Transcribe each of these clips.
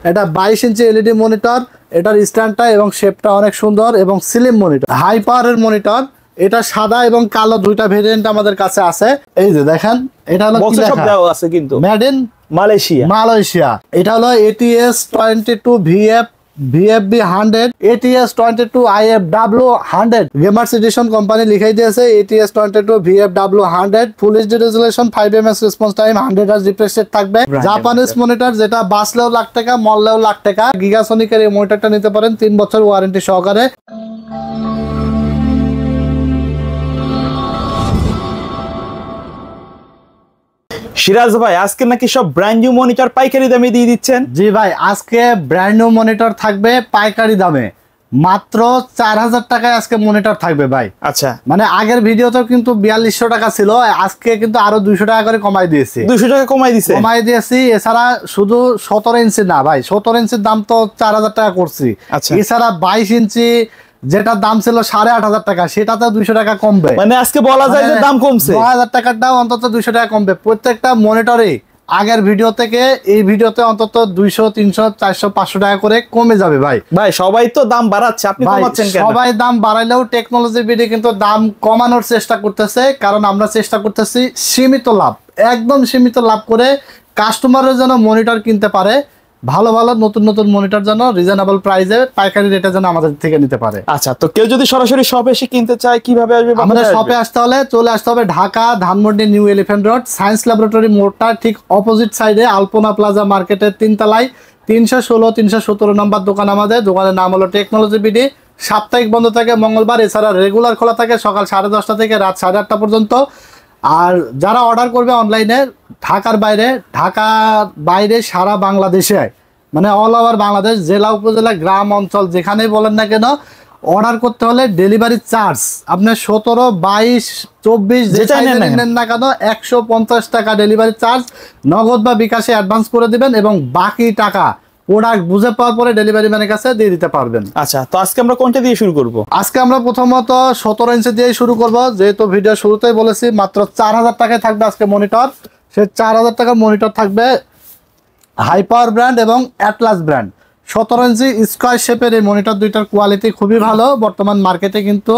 এটা 22 inch LED monitor, এটার স্ট্যান্ডটা এবং শেপটা অনেক সুন্দর এবং স্লিম মনিটর, হাই পাওয়ারের মনিটর। এটা সাদা এবং কালো দুইটা ভেরিয়েন্ট আমাদের কাছে আছে। এই যে দেখেন, এটা হলো কি লেখা আছে কিন্তু মেড ইন মালয়েশিয়া। এটা হলো ATS 22 VFB 100 ATS 22 IFW 100 gamers edition company লিখাই দিয়েছে। ATS 22 VFW 100 full HD resolution, 5ms response time, 100 Hz refresh rate থাকবে। জাপানিজ মনিটর, যেটা বাসলেও লাখ টাকা, মললেও লাখ টাকা। গিগাসনিকের এই মনিটরটা নিতে পারেন 3 বছর ওয়ারেন্টি সহকারে। সিরাজ ভাই, আজকে নাকি সব ব্র্যান্ড নিউ মনিটর পাইকারি দামে দিয়ে দিচ্ছেন? জি ভাই, আজকে ব্র্যান্ড নিউ মনিটর থাকবে পাইকারি দামে, মাত্র 4000 টাকায় আজকে মনিটর থাকবে ভাই। আচ্ছা, মানে আগের ভিডিওতে কিন্তু 4200 টাকা ছিল, আজকে কিন্তু আরো 200 টাকা করে কমাই দিয়েছি। 200 টাকা কমাই দিয়েছি। এছাড়া শুধু 17 ইঞ্চি না ভাই, 17 ইঞ্চির দাম তো 4000 টাকা করছি। এছাড়া 22 ইঞ্চি যেটা দাম ছিল 8500 টাকা, সেটাতে 200 টাকা কমবে। মানে আজকে বলা যায় যে দাম কমছে, 9000 টাকার দাম অন্তত 200 টাকা কমবে প্রত্যেকটা মনিটরে। আগের ভিডিও থেকে এই ভিডিওতে অন্তত 200 300 400 500 টাকা করে কমে যাবে ভাই। সবাই তো দাম বাড়াচ্ছে, আপনি কমাচ্ছেন কেন? সবাই দাম বাড়াইলেও টেকনোলজি বিডি কিন্তু দাম কমানোর চেষ্টা করতেছে, কারণ আমরা চেষ্টা করতেছি সীমিত লাভ, একদম সীমিত লাভ করে কাস্টমারের জন্য মনিটর কিনতে পারে, ভালো ভালো নতুন নতুন মনিটর যেন রিজনেবল প্রাইসে পাইকারি রেটে যেন আমাদের থেকে নিতে পারে। আচ্ছা, তো কেউ যদি সরাসরি শপে এসে কিনতে চায় কিভাবে আসবে? আমাদের শপে আসতে হলে চলে আসতে হবে Dhaka Dhanmondi new elephant road, science laboratory মোড়টা ঠিক অপোজিট সাইডে আলপনা প্লাজা মার্কেটের 3 তলায় 316 317 নম্বর দোকান আমাদের। দোকানের নাম হলো টেকনোলজি বিডি। সাপ্তাহিক বন্ধ থাকে মঙ্গলবার, এছাড়া রেগুলার খোলা থাকে সকাল 10:30 থেকে রাত 8:30 পর্যন্ত। আর যারা অর্ডার করবে অনলাইনে ঢাকার বাইরে সারা বাংলাদেশে, মানে অল ওভার বাংলাদেশ, জেলা উপজেলা গ্রাম অঞ্চল যেখানেই বলেন না কেন, অর্ডার করতে হলে ডেলিভারি চার্জ আপনার 17 22 24 যেটা নেন না কেন 150 টাকা ডেলিভারি চার্জ নগদ বা বিকাশে অ্যাডভান্স করে দিবেন এবং বাকি টাকা প্রোডাক্ট বুঝে পাওয়ার পরে ডেলিভারি ম্যানের কাছে দিয়ে দিতে পারবেন। আচ্ছা, তো আজকে আমরা কোনটা দিয়ে শুরু করব? আজকে আমরা প্রথমত 17 ইঞ্চি দিয়ে শুরু করব, যেহেতু ভিডিও শুরুতেই বলেছি মাত্র 4000 টাকায় থাকবে আজকে মনিটর। সে 4000 টাকার মনিটর থাকবে হাই পাওয়ার ব্র্যান্ড এবং অ্যাটলাস ব্র্যান্ড। 17 ইঞ্চি স্কোয়ার শেপের এই মনিটর দুইটার কোয়ালিটি খুবই ভালো। বর্তমান মার্কেটে কিন্তু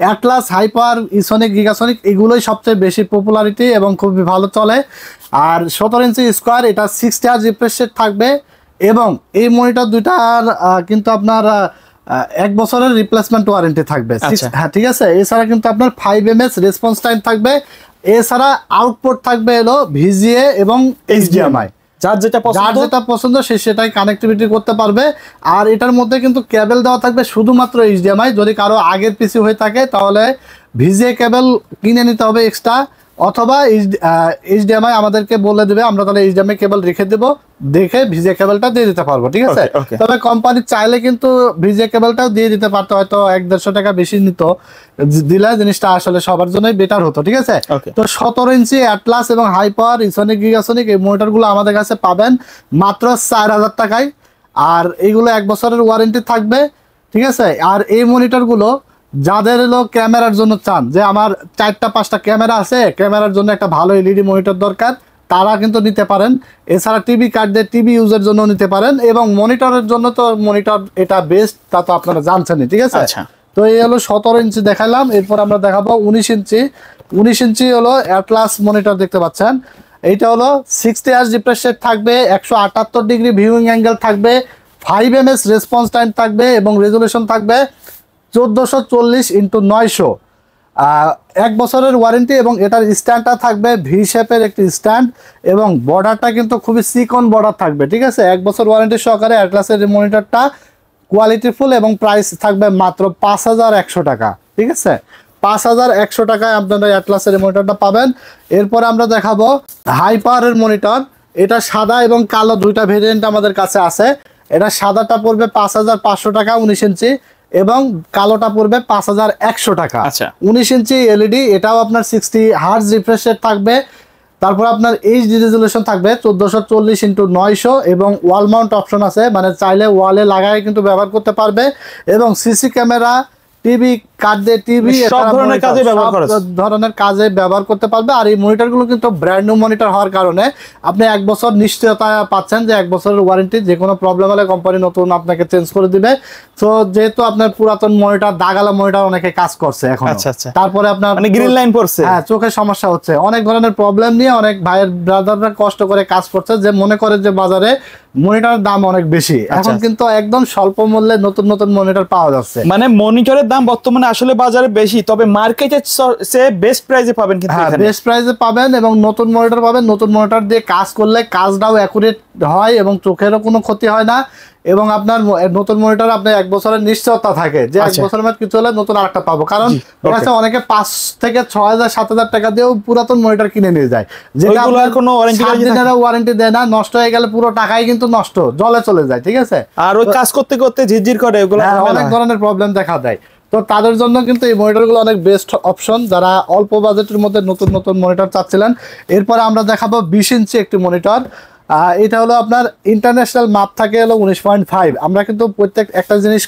অ্যাটলাস, হাই পাওয়ার, ইসনিক, গিগাসনিক এগুলোই সবচেয়ে বেশি পপুলারিটি এবং খুবই ভালো চলে। আর 17 ইঞ্চি স্কোয়ার, এটা 60 Hz রিফ্রেশ রেট থাকবে এবং এই মনিটর দুইটার কিন্তু আপনার 1 বছরের রিপ্লেসমেন্ট ওয়ারেন্টি থাকবে। হ্যাঁ, ঠিক আছে। এছাড়া কিন্তু আপনার 5ms রেসপন্স টাইম থাকবে। এছাড়া আউটপুট থাকবে হলো VGA এবং HDMI। যার যেটা পছন্দ সে সেটাই কানেক্টিভিটি করতে পারবে। আর এটার মধ্যে কিন্তু কেবল দেওয়া থাকবে শুধুমাত্র HDMI। যদি কারো আগের পিসি হয়ে থাকে তাহলে VGA কেবল কিনে নিতে হবে এক্সট্রা, অথবা HDMI আমাদেরকে বলে দেবে, আমরা তাহলে HDMI কেবল রেখে দেবো, দেখে VGA কেবলটা দিয়ে দিতে পারবো। ঠিক আছে। তবে কোম্পানি চাইলে কিন্তু VGA কেবলটাও দিয়ে দিতে পারতো, হয়তো 100-150 টাকা বেশি নিত, দিলে জিনিসটা আসলে সবার জন্যই বেটার হতো। ঠিক আছে। তো 17 ইঞ্চি অ্যাটলাস এবং হাই পাওয়ার ইসনিক, গিগাসনিক এই মনিটরগুলো আমাদের কাছে পাবেন মাত্র 4000 টাকায়। আর এইগুলো 1 বছরের ওয়ারেন্টি থাকবে। ঠিক আছে। আর এই মনিটরগুলো যাদের হলো ক্যামেরার জন্য চান, যে আমার 4টা-5টা ক্যামেরা আছে, ক্যামেরার জন্য একটা ভালো এলইডি মনিটর দরকার, তারা কিন্তু নিতে পারেন। এছাড়া টিভি কার্ড দিয়ে টিভি ইউজের জন্য নিতে পারেন এবং মনিটরের জন্য তো মনিটর এটা বেস্ট, তা তো আপনারা জানছেনই। ঠিক আছে। তো এই হলো 17 ইঞ্চি দেখালাম। এরপর আমরা দেখাবো 19 ইঞ্চি। 19 ইঞ্চি হলো অ্যাটলাস মনিটর, দেখতে পাচ্ছেন। এইটা হলো 60 Hz রিফ্রেশ রেট থাকবে, 178 ডিগ্রি ভিউইং অ্যাঙ্গেল থাকবে, 5ms রেসপন্স টাইম থাকবে এবং রেজুলেশন থাকবে 1440x900। 1 বছরের ওয়ারেন্টি এবং এটার স্ট্যান্ডটা থাকবে ভি শেপের একটি স্ট্যান্ড এবং বর্ডারটা কিন্তু খুবই চিকন বর্ডার থাকবে। ঠিক আছে। 1 বছর ওয়ারেন্টি সহকারে অ্যাটলাসের মনিটরটা কোয়ালিটিফুল এবং প্রাইস থাকবে মাত্র 5100 টাকা। ঠিক আছে। 5100 টাকায় আপনারা অ্যাটলাসের মনিটরটা পাবেন। এরপরে আমরা দেখাবো হাই পাওয়ারের মনিটর। এটা সাদা এবং কালো দুইটা ভেরিয়েন্ট আমাদের কাছে আছে। এটা সাদাটা পড়বে 5500 টাকা 19 ইঞ্চি এবং কালোটা পড়বে 5100 টাকা। 19 ইঞ্চি এলইডি, এটাও আপনার 60 Hz রিফ্রেশ রেট থাকবে। তারপর আপনার এইচডি রেজুলেশন থাকবে 1440x900 এবং ওয়াল মাউন্ট অপশন আছে, মানে চাইলে ওয়ালে লাগায় কিন্তু ব্যবহার করতে পারবে। এবং সিসি ক্যামেরা, টিভি কার্ড দিয়ে টিভি সব ধরনের কাজে ব্যবহার করা যায়। ধরনের কাজে ব্যবহার করতে পারবে। আর এই মনিটর গুলো কিন্তু ব্র্যান্ড নিউ মনিটর হওয়ার কারণে আপনি 1 বছর নিশ্চয়তা পাচ্ছেন যে 1 বছরের ওয়ারেন্টি, যে কোনো প্রবলেম হলে কোম্পানি নতুন আপনাকে চেঞ্জ করে দিবে। তো যেহেতু আপনার পুরাতন মনিটর, দাগালা মনিটর অনেকে কাজ করছে এখন, তারপরে আপনার মানে গ্রিন লাইন পড়ছে, হ্যাঁ চোখের সমস্যা হচ্ছে, অনেক ধরনের প্রবলেম নিয়ে অনেক ভাইয়ের ব্রাদাররা কষ্ট করে কাজ করছে, যে মনে করে যে বাজারে মনিটরের দাম অনেক বেশি। এখন কিন্তু একদম স্বল্প মূল্যে নতুন নতুন মনিটর পাওয়া যাচ্ছে। মানে মনিটরের দাম বর্তমানে আসলে বাজারে বেশি, তবে মার্কেটে চেয়ে বেস্ট প্রাইসে পাবেন, কিন্তু হ্যাঁ বেস্ট প্রাইসে পাবেন এবং নতুন মনিটর পাবেন। নতুন মনিটর দিয়ে কাজ করলে কাজটাও অ্যাকুরেট হয় এবং চোখেরও কোনো ক্ষতি হয় না। এবং আপনার নতুন মনিটর আপনার 1 বছরের নিশ্চয়তা থাকে যে 1 বছরের মধ্যে কিছু হলে নতুন আরেকটা পাবো। কারণ অনেকে 5 থেকে 6,000 7,000 টাকা দিয়েও পুরাতন মনিটর কিনে নিয়ে যায়, যেটা কোনো ওয়ারেন্টি দেয় না। নষ্ট হয়ে গেলে পুরো টাকাই কিন্তু নষ্ট, জলে চলে যায়। ঠিক আছে, আর ওই কাজ করতে করতে ঝিরঝির করে, ওগুলো অনেক ধরনের প্রবলেম দেখা দেয়। তো তাদের জন্য কিন্তু এই মনিটরগুলো অনেক বেস্ট অপশন, যারা অল্প বাজেটের মধ্যে নতুন নতুন মনিটর চাচ্ছিলেন। এরপরে আমরা দেখাবো 20 ইঞ্চি একটি মনিটর। এটা হলো আপনার ইন্টারন্যাশনাল মাপ থাকে হলো 19.5। আমরা কিন্তু প্রত্যেক একটা জিনিস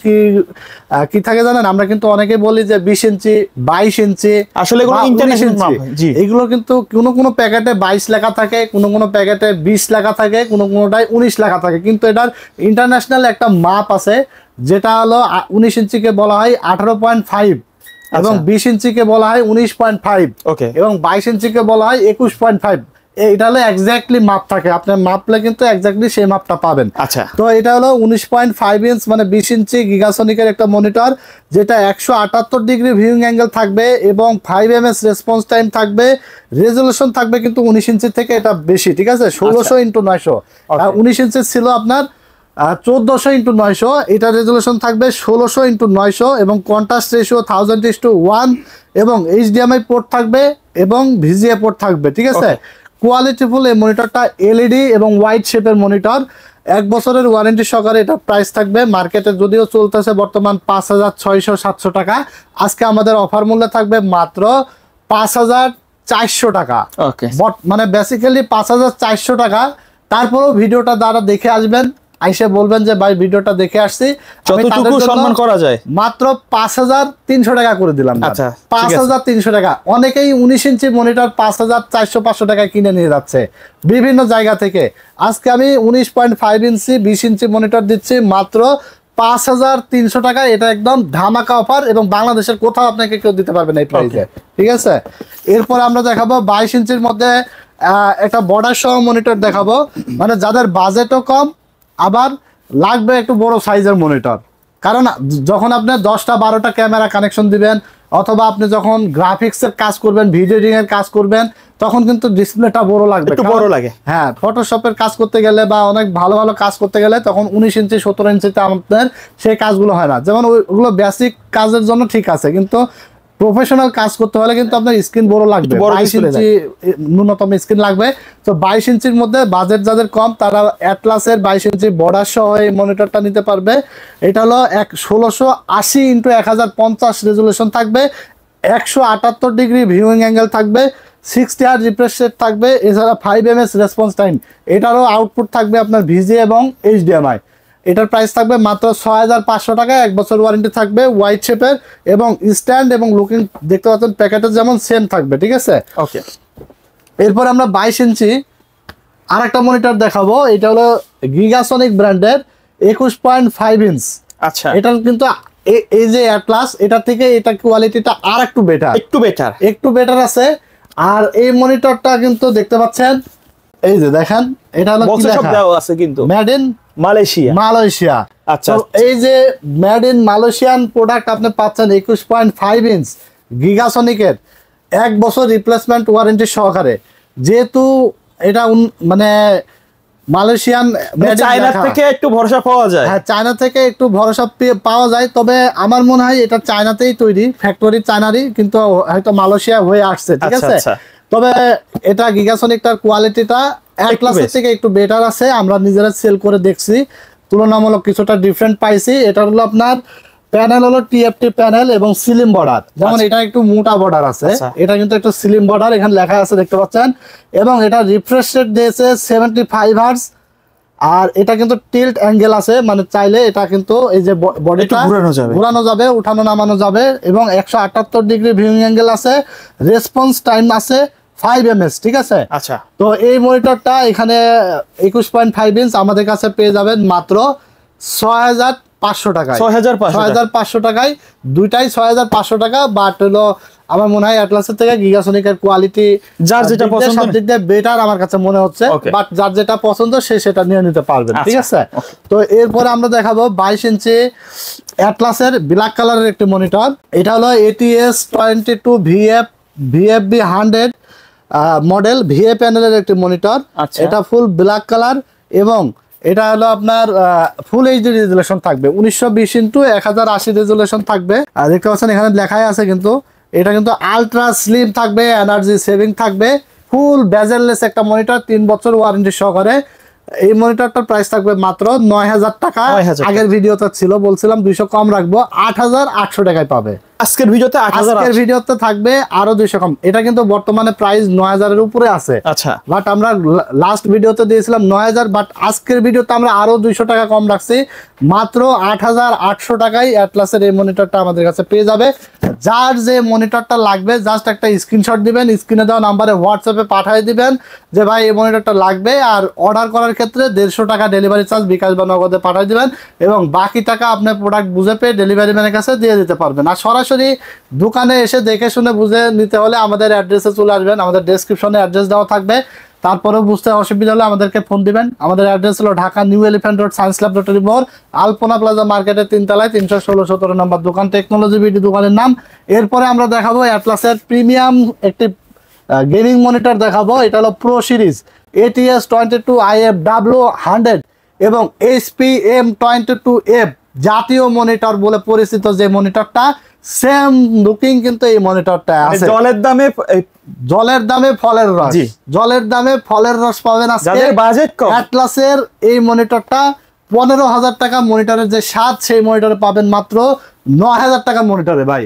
কি থাকে জানেন, আমরা কিন্তু অনেকে বলি যে 20 ইঞ্চি 22 ইঞ্চি, আসলে এগুলো ইন্টারন্যাশনাল মাপ। এগুলো কিন্তু কোনো প্যাকেটে 22 লেখা থাকে, কোনো প্যাকেটে 20 লেখা থাকে, কোনোটায় 19 লেখা থাকে, কিন্তু এটার ইন্টারন্যাশনাল একটা মাপ আছে, যেটা হলো 19 ইঞ্চিকে বলা হয় 18.5 এবং 20 ইঞ্চিকে বলা হয় 19.5 এবং 22 ইঞ্চিকে বলা হয় 21.5। এটা হলো এক্স্যাক্টলি মাপ থাকে, আপনার মাপলে কিন্তু এক্স্যাক্টলি সেই মাপটা পাবেন। আচ্ছা, তো এটা হলো 19.5 ইঞ্চ মানে 20 ইঞ্চি গিগাসনিকের একটা মনিটর, যেটা 178 ডিগ্রি ভিউইং অ্যাঙ্গেল থাকবে এবং 5 ms রেসপন্স টাইম থাকবে। রেজলিউশন থাকবে কিন্তু 19 ইঞ্চি থেকে এটা বেশি, ঠিক আছে, 1600x900। আর 19 ইঞ্চি ছিল আপনার 1400x900, এটা রেজলিউশন থাকবে 1600x900 এবং কন্ট্রাস্ট রেশিও 1000:1 এবং HDMI পোর্ট থাকবে এবং VGA পোর্ট থাকবে। ঠিক আছে, কোয়ালিটিফুল এই মনিটরটা, এলইডি এবং ওয়াইড শেপের মনিটর, 1 বছরের ওয়ারেন্টি সহকারে এটা প্রাইস থাকবে। মার্কেটে যদিও চলতেছে বর্তমান 5,600-700 টাকা, আজকে আমাদের অফার মূল্যে থাকবে মাত্র 5,400 টাকা। মানে বেসিক্যালি 5,400 টাকা। তারপরেও ভিডিওটা দ্বারা দেখে আসবেন, আইসে বলবেন যে ভাই ভিডিওটা দেখে আসছি, যতটুকু সম্মান করা যায় মাত্র 5,300 টাকা করে দিলাম। 5,300 টাকা। অনেকেই 19 ইঞ্চি মনিটর 5,400-500 টাকা কিনে নিয়ে যাচ্ছে বিভিন্ন জায়গা থেকে। আজকে আমি 19.5 ইঞ্চি 20 ইঞ্চি মনিটর দিচ্ছি মাত্র 5,300 টাকা। এটা একদম ধামাকা অফার এবং বাংলাদেশের কোথাও আপনাকে কেউ দিতে পারবে না এই প্রাইসে। ঠিক আছে, এরপর আমরা দেখাবো 22 ইঞ্চির মধ্যে একটা বর্ডার সহ মনিটর দেখাবো, মানে যাদের বাজেটও কম আবার লাগবে একটু বড় সাইজের মনিটর। কারণ যখন আপনি 10টা-12টা ক্যামেরা কানেকশন দিবেন অথবা আপনি যখন গ্রাফিক্সের কাজ করবেন, ভিডিও এডিটিং এর কাজ করবেন, তখন কিন্তু ডিসপ্লেটা বড় লাগবে, একটু বড় লাগে। হ্যাঁ, ফটোশপের কাজ করতে গেলে বা অনেক ভালো ভালো কাজ করতে গেলে তখন 19 ইঞ্চি 17 ইঞ্চিতে আমাদের সেই কাজগুলো হয় না। যেমন ওগুলো বেসিক কাজের জন্য ঠিক আছে, কিন্তু প্রফেশনাল কাজ করতে হলে কিন্তু আপনার স্ক্রিন বড় লাগবে, 22 ইঞ্চি ন্যূনতম স্ক্রিন লাগবে। তো 22 ইঞ্চির মধ্যে বাজেট যাদের কম তারা অ্যাটলাসের 22 ইঞ্চি বর্ডার সহ এই মনিটরটা নিতে পারবে। এটা হলো 1680x1050 রেজুলেশন থাকবে, 178 ডিগ্রি ভিউইং অ্যাঙ্গেল থাকবে, 60 হার্জ রিফ্রেশ রেট থাকবে, এছাড়া 5 ms রেসপন্স টাইম। এটারও আউটপুট থাকবে আপনার VGA এবং HDMI। এটার প্রাইস থাকবে মাত্র 6,500 টাকা, 1 বছর ওয়ারেন্টি থাকবে, ওয়াইড শেপের এবং স্ট্যান্ড এবং লুকিং দেখতে পাচ্ছেন প্যাকেটের যেমন সেম থাকবে। ঠিক আছে, ওকে। এরপর আমরা 22 ইঞ্চি আরেকটা মনিটর দেখাবো। এটা হলো গিগাসনিক ব্র্যান্ডের 21.5 ইঞ্চ। আচ্ছা, এটা কিন্তু এই যে অ্যাটলাস, এটা থেকে এটা কোয়ালিটিটা আর একটু বেটার আছে। আর এই মনিটরটা কিন্তু দেখতে পাচ্ছেন, এই যে দেখেন, এটা হলো কি লেখা আছে কিন্তু মেড ইন মালয়েশিয়া। আচ্ছা, এই যে মেড ইন মালয়েশিয়ান প্রোডাক্ট আপনি পাচ্ছেন 21.5 ইঞ্চ গিগাসনিকের, 1 বছর রিপ্লেসমেন্ট ওয়ারেন্টি সহকারে। যেহেতু এটা মানে মালয়েশিয়ান, চায়না থেকে একটু ভরসা পাওয়া যায়। হ্যাঁ, চায়না থেকে একটু ভরসা পাওয়া যায়, তবে আমার মনে হয় এটা চায়নাতেই তৈরি, ফ্যাক্টরি চায়নারই, কিন্তু হয়তো মালয়েশিয়া হয়ে আসছে। ঠিক আছে, তবে এটা গিগাসনিকটার কোয়ালিটিটা অ্যাটলাসের থেকে একটু বেটার আছে। আমরা নিজেরা সেল করে দেখছি, তুলনামূলক কিছুটা ডিফারেন্ট পাইছি। এটা হলো আপনার প্যানেল হলো TFT প্যানেল এবং স্লিম বর্ডার, যেমন এটা একটু মোটা বর্ডার আছে, এটা কিন্তু একটু স্লিম বর্ডার, এখানে লেখা আছে দেখতে পাচ্ছেন। এবং এটা রিফ্রেশ রেট দিয়েছে 75 হার্জ আর এটা কিন্তু টিল্ট অ্যাঙ্গেল আছে, মানে চাইলে এটা কিন্তু এই যে বডিটা ঘোরানো যাবে, উঠানো নামানো যাবে, এবং 178 ডিগ্রি ভিউইং অ্যাঙ্গেল আছে, রেসপন্স টাইম আছে 5 ms, ঠিক আছে। আচ্ছা, তো এই মনিটরটা এখানে 21.5 ইঞ্চ আমাদের কাছে পেয়ে যাবেন মাত্র 6500 টাকায়। 6500 টাকায় দুইটাই 6500 টাকা। বাট হলো আমার মনে হয় অ্যাটলাসের থেকে গিগাসনিকের কোয়ালিটি যার যেটা পছন্দ সব দিক দিয়ে বেটার আমার কাছে মনে হচ্ছে। বাট যার যেটা পছন্দ সে সেটা নিয়ে নিতে পারবেন, ঠিক আছে। তো এরপরে আমরা দেখাবো 22 ইঞ্চি অ্যাটলাসের ব্ল্যাক কালারের একটি মনিটর। এটা হলো ATS 22 VFB 100 মডেল VA প্যানেলের একটি মনিটর। এটা ফুল ব্ল্যাক কালার এবং এটা হলো আপনার ফুল এইচডি রেজুলেশন থাকবে, 1920x1080 রেজুলেশন থাকবে। আর দেখতে পাচ্ছেন এখানে লেখাই আছে, কিন্তু এটা কিন্তু আলট্রা স্লিম থাকবে, এনার্জি সেভিং থাকবে, ফুল বেজেললেস একটা মনিটর, 3 বছর ওয়ারেন্টি সহকারে। এই মনিটরটার প্রাইস থাকবে মাত্র 9000 টাকা। আগের ভিডিওতে ছিল, বলছিলাম 200 কম রাখবো, 8800 টাকায় পাবে। আজকের ভিডিওতে থাকবে আরো 200 কম। এটা কিন্তু বর্তমানে প্রাইস 9000 এর উপরে আছে। আচ্ছা, বাট আমরা লাস্ট ভিডিওতে দিয়েছিলাম 9000, বাট আজকের ভিডিওতে আমরা আরো 200 টাকা কম রাখছি, মাত্র 8800 টাকায় অ্যাটলাসের এই মনিটরটা আমাদের কাছে পেয়ে যাবে। যার যে মনিটরটা লাগবে জাস্ট একটা স্ক্রিনশট দিবেন, স্ক্রিনে দেওয়া নাম্বারে হোয়াটসঅ্যাপে পাঠিয়ে দিবেন যে ভাই এই মনিটরটা লাগবে। আর অর্ডার করার ক্ষেত্রে 150 টাকা ডেলিভারি চার্জ বিকাশ বা নগদে পাঠিয়ে দিবেন, এবং বাকি টাকা আপনার প্রোডাক্ট বুঝে পেয়ে ডেলিভারি ম্যানের কাছে দিয়ে দিতে পারবেন। আর সরাসরি দোকানে এসে দেখে শুনে বুঝে নিতে হলে আমাদের অ্যাড্রেসে চলে আসবেন, আমাদের ডেসক্রিপশনে অ্যাড্রেস দেওয়া থাকবে। তারপরেও বুঝতে অসুবিধা হলে আমাদেরকে ফোন দিবেন। আমাদের অ্যাড্রেস হলো Dhaka new elephant road, science laboratory মোড়, আলপনা প্লাজা মার্কেটের 3 তলায় 316-17 নম্বর দোকান, টেকনোলজি বিডি দোকানের নাম। এরপরে আমরা দেখাবো অ্যাটলাসের প্রিমিয়াম একটি গেমিং মনিটর দেখাবো। এটা হলো প্রো সিরিজ ATS 22 IFW 100 এবং HP M22F জাতীয় মনিটর বলে পরিচিত যে মনিটরটা, সেম লুকিং কিন্তু এই মনিটরটা আছে। জলের দামে ফলের রস, জলের দামে ফলের রস পাবেন আজকে অ্যাটলাসের এই মনিটরটা। 15000 টাকা মনিটরের যে স্বাদ, সেই মনিটরে পাবেন মাত্র 9000 টাকার মনিটরে ভাই,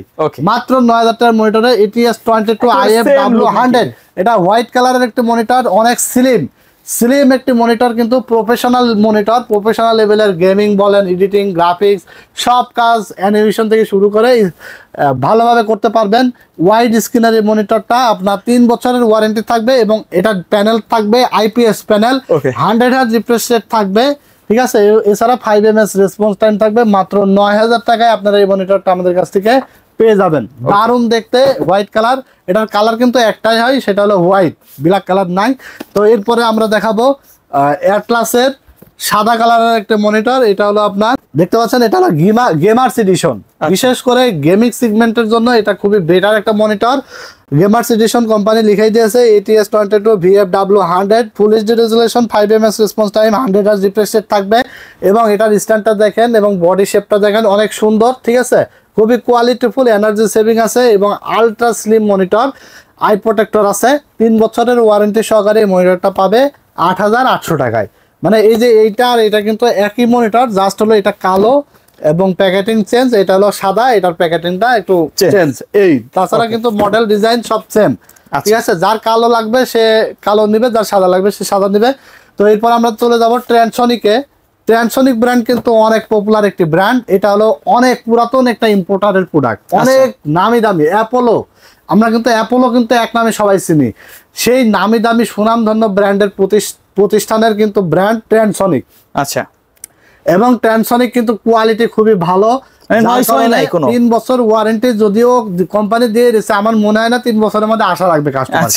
মাত্র 9000 টাকার মনিটরে ATS 22 IFW 100। এটা হোয়াইট কালারের একটি মনিটর, অনেক স্লিম একটি মনিটর, কিন্তু প্রফেশনাল মনিটর, প্রফেশনাল লেভেলের গেমিং বলেন, এডিটিং, গ্রাফিক্স সব কাজ অ্যানিমেশন থেকে শুরু করে ভালোভাবে করতে পারবেন। ওয়াইড স্ক্রিনের এই মনিটরটা আপনার 3 বছরের ওয়ারেন্টি থাকবে, এবং এটার প্যানেল থাকবে IPS panel, 100 Hz refresh rate থাকবে, ঠিক আছে। এছাড়া 5 ms রেসপন্স টাইম থাকবে। মাত্র 9000 টাকায় আপনারা এই মনিটরটা আমাদের কাছ থেকে পেয়ে যাবেন। দারুণ দেখতে, হোয়াইট কালার। এটার কালার কিন্তু একটাই হয়, সেটা হলো হোয়াইট, ব্ল্যাক কালার নাই। তো এরপরে আমরা দেখাবো অ্যাটলাসের সাদা কালারের একটা মনিটর। এটা হলো আপনার দেখতে পাচ্ছেন, এটা হলো গেমার্স এডিশন। বিশেষ করে গেমিং সেগমেন্টের জন্য এটা খুবই বেটার একটা মনিটর। গেমার্স এডিশন কোম্পানি লিখাই দিয়েছে ATS 22 VFW 100 full HD resolution, 5 ms response time, 100 Hz refresh rate থাকবে, এবং এটার স্ট্যান্ডটা দেখেন এবং বডি শেপটা দেখেন, অনেক সুন্দর, ঠিক আছে। খুবই কোয়ালিটিফুল, এনার্জি সেভিং আছে, এবং ultra slim monitor, I protector আছে। 3 বছরের ওয়ারেন্টি সহকারে এই মনিটরটা পাবে 8800 টাকায়। মানে এই যে এইটা আর এটা কিন্তু একই মনিটর, জাস্ট হলো এটা কালো এবং প্যাকেটিং চেঞ্জ, এটা হলো সাদা, এটার প্যাকেটিংটা একটু চেঞ্জ। এই তাছাড়া কিন্তু মডেল ডিজাইন সব সেম, ঠিক আছে। যার কালো লাগবে সে কালো নিবে, যার সাদা লাগবে সে সাদা নিবে। তো এরপর আমরা চলে যাব ট্রান্সনিকে। ট্রান্সনিক ব্র্যান্ড কিন্তু অনেক পপুলার একটি ব্র্যান্ড। এটা হলো অনেক পুরাতন একটা ইম্পোর্টারের প্রোডাক্ট, অনেক নামি দামি। অ্যাপোলো, আমরা কিন্তু অ্যাপোলো কিন্তু এক নামে সবাই চিনি, সেই নামি দামি সুনামধন্য ব্র্যান্ডের প্রতিষ্ঠানের কিন্তু ব্র্যান্ড ট্রান্সনিক। আচ্ছা, এবং ট্রান্সনিক কিন্তু কোয়ালিটি খুবই ভালো, 3 বছর ওয়ারেন্টি যদিও কোম্পানি দিয়ে দিচ্ছে, আমার মনে হয় না 3 বছরের মধ্যে আশা রাখবে কাস্টমার,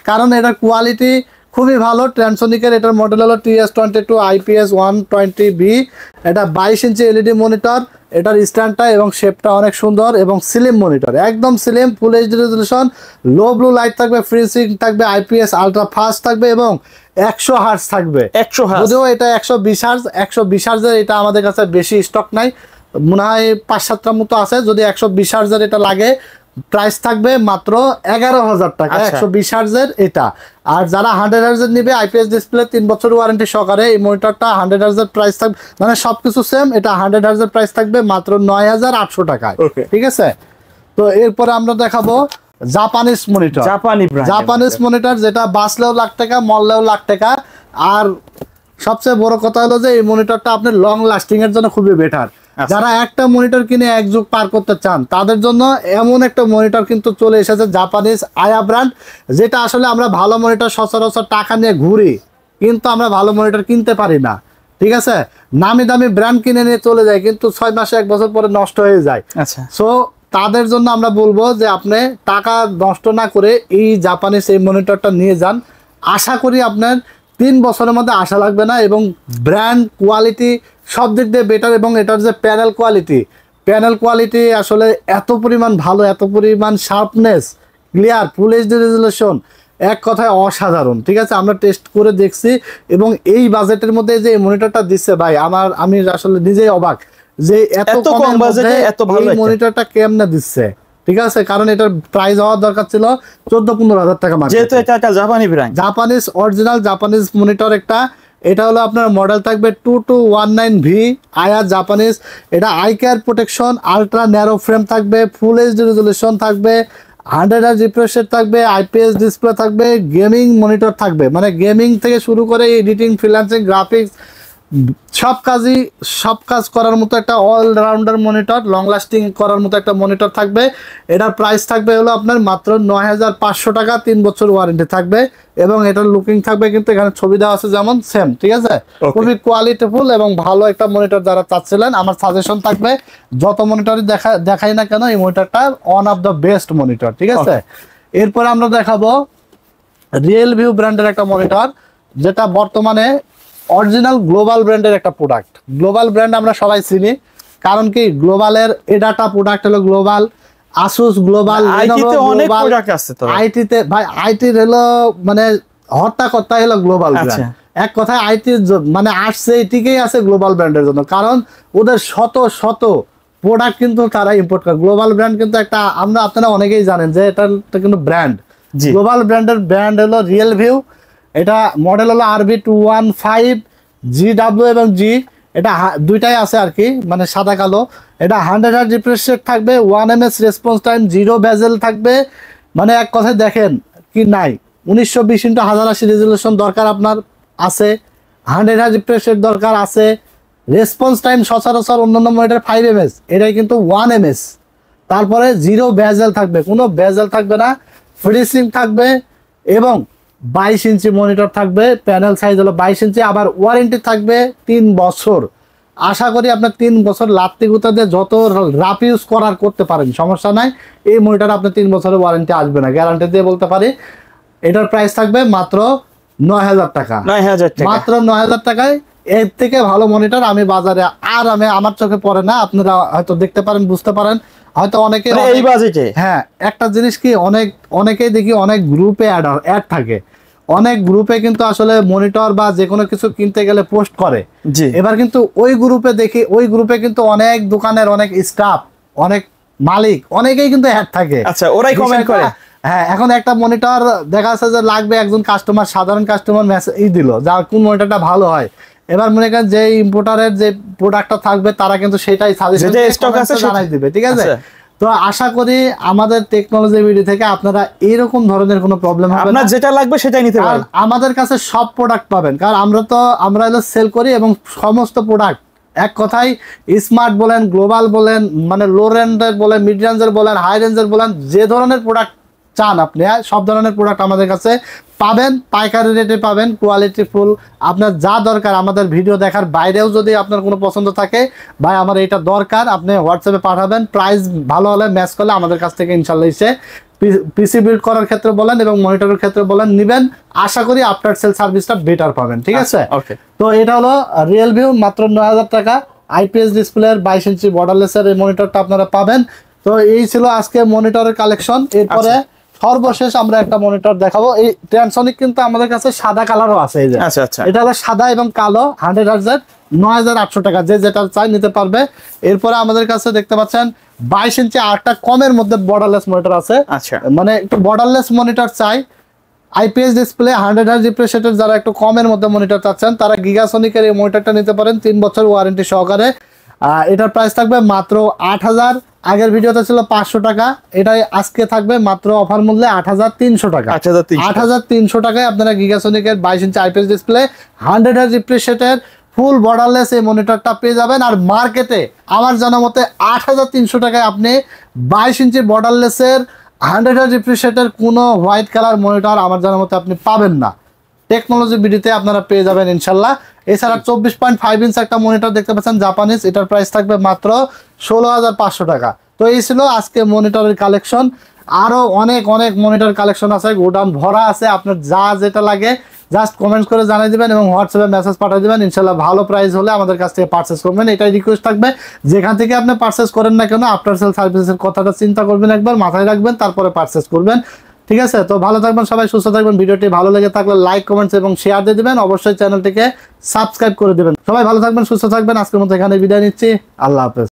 কারণ এটার কোয়ালিটি খুবই ভালো। ট্রান্সনিকের এটার মডেল হলো TS 22 IPS 120B। এটা 22 ইঞ্চি LED মনিটর, এটার স্ট্যান্ডটা এবং শেপটা অনেক সুন্দর, এবং স্লিম মনিটর, একদম slim, full HD resolution, low blue light থাকবে, ফ্রি সিং থাকবে, IPS আলট্রা ফাস্ট থাকবে, এবং 100 Hz থাকবে। যদিও এটা 120 Hz, 120 Hz এটা আমাদের কাছে বেশি স্টক নাই, মনে হয় 5-7টার মতো আছে। যদি 120 Hz এটা লাগে, প্রাইস থাকবে মাত্র 11000 টাকা 120 Hz এটা। আর যারা 100 Hz নিবে, IPS ডিসপ্লে, 3 বছর ওয়ারেন্টি সহকারে এই মনিটরটা 100 Hz প্রাইস থাকবে, মানে সবকিছু সেম। এটা 100 Hz প্রাইস থাকবে মাত্র 9800 টাকায়, ঠিক আছে। তো এরপরে আমরা দেখাবো জাপানিজ মনিটর, জাপানিজ মনিটর, যেটা বাঁচলেও লাখ টাকা, মরলেও লাখ টাকা। আর সবচেয়ে বড় কথা হলো যে এই মনিটরটা আপনার লং লাস্টিং এর জন্য খুবই বেটার। যারা একটা মনিটর কিনে এক যুগ পার করতে চান তাদের জন্য এমন একটা মনিটর কিন্তু চলে এসেছে জাপানিজ আয়া ব্র্যান্ড, যেটা আসলে আমরা ভালো মনিটর সচরাচর টাকা নিয়ে ঘুরি কিন্তু আমরা ভালো মনিটর কিনতে পারি না, ঠিক আছে? নামি দামি ব্র্যান্ড কিনে নিয়ে চলে যায় কিন্তু 6 মাসে 1 বছর পরে নষ্ট হয়ে যায়। আচ্ছা, সো তাদের জন্য আমরা বলবো যে আপনি টাকা নষ্ট না করে এই জাপানিজ এই মনিটরটা নিয়ে যান। আশা করি আপনার 3 বছরের মধ্যে আশা লাগবে না এবং ব্র্যান্ড কোয়ালিটি সব দিক দিয়ে বেটার এবং এটার যে প্যানেল কোয়ালিটি আসলে এত পরিমাণ ভালো, এত পরিমাণ sharpness, clear, full HD resolution, এক কথায় অসাধারণ, ঠিক আছে? আমরা টেস্ট করে দেখছি এবং এই বাজেটের মধ্যে যে মনিটরটা দিচ্ছে ভাই আমি আসলে নিজেই অবাক যে এত কম বাজেটে এত ভালো মনিটরটা কেমনে দিচ্ছে, ঠিক আছে? কারণ এটার প্রাইস হওয়ার দরকার ছিল 14-15 হাজার টাকা মার্কেটে, যেহেতু এটা একটা জাপানি brand, Japanese original Japanese monitor একটা। এটা হলো আপনার মডেল থাকবে 2219V আয়া জাপানিজ। এটা eye care protection, ultra narrow frame থাকবে, ফুল এইচডি রেজুলেশন থাকবে, 100Hz রিফ্রেশ রেট থাকবে, আইপিএস ডিসপ্লে থাকবে, গেমিং মনিটর থাকবে, মানে গেমিং থেকে শুরু করে এডিটিং, ফ্রিল্যান্সিং, গ্রাফিক্স সব কাজ করার মতো একটা অলরাউন্ডার মনিটর, লং লাস্টিং করার মতো একটা মনিটর থাকবে। এটার প্রাইস থাকবে হলো আপনার মাত্র 9500 টাকা, 3 বছর ওয়ারেন্টি থাকবে এবং এটার লুকিং থাকবে কিন্তু এখানে ছবি দেওয়া আছে যেমন সেম, ঠিক আছে? খুবই কোয়ালিটিফুল এবং ভালো একটা মনিটর যারা চাচ্ছিলেন আমার সাজেশন থাকবে যত মনিটরই দেখাই না কেন এই মনিটরটা one of the best monitor, ঠিক আছে? এরপরে আমরা দেখাবো রিয়েলভিউ ব্র্যান্ডের একটা মনিটর, যেটা বর্তমানে অরিজিনাল গ্লোবাল ব্র্যান্ডের একটা প্রোডাক্ট। গ্লোবাল ব্র্যান্ড আমরা সবাই চিনি, কারণ কি গ্লোবালের এডাটা প্রোডাক্ট হলো গ্লোবাল, আসুস গ্লোবাল, আইটিতে অনেক প্রোডাক্ট আছে তো আইটিতে ভাই আইটির হলো মানে হর্তা হলো গ্লোবাল ব্র্যান্ড। এক কথায় আইটি মানে আসছে এটিকেই আছে গ্লোবাল ব্র্যান্ডের জন্য, কারণ ওদের শত প্রোডাক্ট কিন্তু তারা ইম্পোর্ট করে। গ্লোবাল ব্র্যান্ড কিন্তু একটা আপনারা অনেকেই জানেন যে এটা কিন্তু ব্র্যান্ড, গ্লোবাল ব্র্যান্ডের ব্র্যান্ড হলো রিয়েলভিউ। এটা মডেল হলো RB215 GW এবং G, এটা দুইটাই আছে আর কি, মানে সাদা কালো। এটা 100Hz রিফ্রেশ রেট থাকবে, 1ms রেসপন্স টাইম, 0 বেজেল থাকবে, মানে এক কথায় দেখেন কি নাই 1920x1080 রেজুলেশন দরকার আপনার আছে, 100Hz রিফ্রেশ রেট দরকার আছে, রেসপন্স টাইম সচরাচর অন্যান্য মনিটর 5ms, এটাই কিন্তু 1ms। তারপরে 0 বেজেল থাকবে, কোনো বেজেল থাকবে না, ফিনিশিং থাকবে এবং 22 ইঞ্চি মনিটর থাকবে, প্যানেল সাইজ হলো 22 ইঞ্চি, আবার ওয়ারেন্টি থাকবে 3 বছর। আশা করি আপনার 3 বছর লাত্তি গুঁতা দিয়ে যত রাফ ইউজ করতে পারেন, সমস্যা নাই। এই মনিটর আপনার 3 বছরের ওয়ারেন্টি আসবে না, গ্যারান্টি দিয়ে বলতে পারি। এটার প্রাইস থাকবে মাত্র 9000 টাকা, মাত্র 9000 টাকায়। এর থেকে ভালো মনিটর আমি বাজারে আমার চোখে পড়ে না। আপনারা হয়তো দেখতে পারেন, বুঝতে পারেন, হয়তো অনেকে এই বাজেটে। হ্যাঁ, একটা জিনিস কি অনেকেই দেখি অনেক গ্রুপে অ্যাড থাকে, অনেক গ্রুপে কিন্তু আসলে মনিটর বা যে কোনো কিছু কিনতে গেলে পোস্ট করে। এবার কিন্তু ওই গ্রুপে দেখি, ওই গ্রুপে কিন্তু অনেক দোকানের অনেক স্টাফ, অনেক মালিক, অনেকেই কিন্তু অ্যাড থাকে। আচ্ছা, ওরাই কমেন্ট করে। হ্যাঁ, এখন একটা মনিটর দেখা যাচ্ছে যে লাগবে, একজন কাস্টমার, সাধারণ কাস্টমার মেসেজ দিল যা কোন মনিটরটা ভালো হয়। এবার মনে করেন যে ইম্পোর্টারের যে প্রোডাক্টটা থাকবে তারা কিন্তু সেটাই সাজেশন জানাই দিবে, ঠিক আছে? তো আশা করি আমাদের টেকনোলজি ভিডিও থেকে আপনারা এইরকম ধরনের কোনো প্রবলেম হবে না, যেটা লাগবে সেটাই নিতে পারেন। আমাদের কাছে সব প্রোডাক্ট পাবেন, কারণ আমরা হলো সেল করি এবং সমস্ত প্রোডাক্ট এক কথায় স্মার্ট বলেন, গ্লোবাল বলেন, মানে লো রেঞ্জের বলেন, মিড রেঞ্জের বলেন, হাই রেঞ্জের বলেন, যে ধরনের প্রোডাক্ট চান আপনি সব ধরনের প্রোডাক্ট আমাদের কাছে পাবেন, পাইকারি রেটে পাবেন, কোয়ালিটি ফুল। আপনার যা দরকার আমাদের ভিডিও দেখার বাইরেও যদি আপনার কোনো পছন্দ থাকে, ভাই আমার এটা দরকার, আপনি হোয়াটসঅ্যাপে পাঠাবেন। প্রাইস ভালো হলে ম্যাচ করলে আমাদের কাছ থেকে ইনশাল্লাহ এসে পিসি বিল্ড করার ক্ষেত্রে বলেন এবং মনিটরের ক্ষেত্রে বলেন নিবেন। আশা করি আফটার সেল সার্ভিসটা বেটার পাবেন, ঠিক আছে? তো এটা হলো রিয়েলভিউ, মাত্র 9000 টাকা, আইপিএস ডিসপ্লের 22 ইঞ্চি বর্ডারলেসের এই মনিটরটা আপনারা পাবেন। তো এই ছিল আজকে মনিটরের কালেকশন। এরপরে সর্বশেষ আমরা একটা মনিটর দেখাবো। এই ট্রান্সনিক কিন্তু আমাদের কাছে সাদা কালারও আছে, এই যে এটা হলো সাদা এবং কালো, 100Hz, 9800 টাকা, যে যেটা চাই নিতে পারবে। এরপরে আমাদের কাছে দেখতে পাচ্ছেন 22 ইঞ্চি আরেকটা কমের মধ্যে বর্ডারলেস মনিটর আছে, মানে একটু বর্ডারলেস মনিটর চাই, আইপিএস ডিসপ্লে, 100Hz রিফ্রেশ রেটের যারা একটু কমের মধ্যে মনিটর চাচ্ছেন তারা গিগাসনিকের এই মনিটরটা নিতে পারেন 3 বছর ওয়ারেন্টি সহকারে। এটার প্রাইস থাকবে মাত্র 8000। আগের ভিডিওতে ছিল 500 টাকা, এটাই আজকে থাকবে মাত্র অফার মূল্যে 8300 টাকা। 8300 টাকায় আপনারা গিগাসনিকের 22 ইঞ্চি আইপিএস ডিসপ্লে 100 হার্জ রিফ্রেশ রেটের ফুল বর্ডারলেস এই মনিটরটা পেয়ে যাবেন। আর মার্কেটে আমার জানা মতে 8300 টাকায় আপনি 22 ইঞ্চি বর্ডারলেসের 100 হার্জ রিফ্রেশ রেটের কোনো হোয়াইট কালার মনিটর আমার জানা মতে আপনি পাবেন না। টেকনোলজি বিডিতে আপনারা পেয়ে যাবেন ইনশাল্লাহ। এছাড়া 24.5 ইঞ্চ একটা মনিটর দেখতে পাচ্ছেন জাপানিজ, এটার প্রাইস থাকবে মাত্র 16500 টাকা। তো এই ছিল আজকে মনিটরের কালেকশন। আরো অনেক অনেক মনিটর কালেকশন আছে, গোডাউন ভরা আছে। আপনার যা যেটা লাগে জাস্ট কমেন্টস করে জানিয়ে দিবেন এবং হোয়াটসঅ্যাপে মেসেজ পাঠিয়ে দিবেন। ইনশাল্লাহ ভালো প্রাইস হলে আমাদের কাছ থেকে পারচেস করবেন, এটাই রিকোয়েস্ট থাকবে। যেখান থেকে আপনি পারচেস করেন না কেন, আফটার সেল সার্ভিসের কথাটা চিন্তা করবেন, একবার মাথায় রাখবেন, তারপরে পারচেস করবেন। ঠিক আছে, তো ভালো থাকবেন সবাই, সুস্থ থাকবেন। ভিডিওটি ভালো লেগে থাকলে লাইক, কমেন্টস এবং শেয়ার দিয়ে দিবেন। অবশ্যই চ্যানেলটিকে সাবস্ক্রাইব করে দিবেন। সবাই ভালো থাকবেন, সুস্থ থাকবেন। আজকের মতো এখানে বিদায় নিচ্ছি। আল্লাহ হাফেজ।